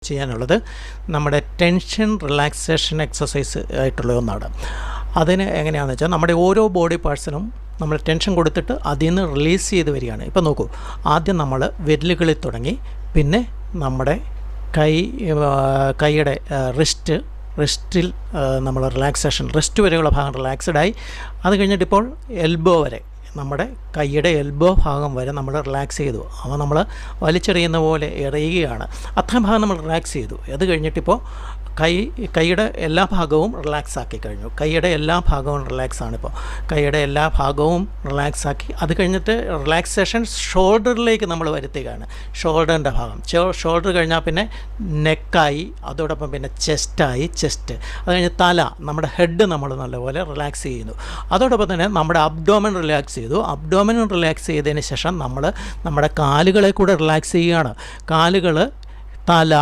ചെയ്യാനുള്ളത് നമ്മുടെ tension relaxation exercise ആയിട്ടുള്ള ഒന്നാണ്. അതിന് എങ്ങനെയാണെന്ന് വെച്ചാൽ നമ്മുടെ ഓരോ ബോഡി പാർട്സിനും നമ്മൾ ടെൻഷൻ കൊടുത്തിട്ട് അതിൽ നിന്ന് റിലീസ് ചെയ്ത് വരികയാണ്. ഇപ്പോൾ നോക്കൂ, ആദ്യം നമ്മൾ വിരലുകളിൽ തുടങ്ങി, പിന്നെ നമ്മുടെ കൈയുടെ റിസ്റ്റിൽ നമ്മൾ റിലാക്സേഷൻ, റിസ്റ്റ് വരെയുള്ള ഭാഗം റിലാക്സ്ഡായി. അത് കഴിഞ്ഞിട്ട് ഇപ്പോൾ എൽബോ വരെ, നമ്മുടെ കൈയുടെ എൽബോ ഭാഗം വരെ നമ്മൾ റിലാക്സ് ചെയ്തു. അപ്പോൾ നമ്മൾ വലിച്ചെറിയുന്ന പോലെ എറിയുകയാണ്. അത്രയും ഭാഗം നമ്മൾ റിലാക്സ് ചെയ്തു. അത് കഴിഞ്ഞിട്ടിപ്പോൾ കൈയുടെ എല്ലാ ഭാഗവും റിലാക്സ് ആക്കി കഴിഞ്ഞു. കൈയുടെ എല്ലാ ഭാഗവും റിലാക്സ് ആണിപ്പോൾ. കൈയുടെ എല്ലാ ഭാഗവും റിലാക്സ് ആക്കി. അത് കഴിഞ്ഞിട്ട് റിലാക്സേഷൻ ഷോൾഡറിലേക്ക് നമ്മൾ വരുത്തുകയാണ്. ഷോൾഡറിൻ്റെ ഭാഗം, ഷോൾഡർ കഴിഞ്ഞാൽ പിന്നെ നെക്കായി, അതോടൊപ്പം പിന്നെ ചെസ്റ്റായി, ചെസ്റ്റ്. അത് കഴിഞ്ഞ് തല, നമ്മുടെ ഹെഡ് നമ്മൾ നല്ലപോലെ റിലാക്സ് ചെയ്യുന്നു. അതോടൊപ്പം തന്നെ നമ്മുടെ അബ്ഡോമൻ റിലാക്സ് ചെയ്തു. അബ്ഡോമനും റിലാക്സ് ചെയ്തതിന് ശേഷം നമ്മൾ നമ്മുടെ കാലുകളെ കൂടെ റിലാക്സ് ചെയ്യുകയാണ്. കാലുകൾ, തല,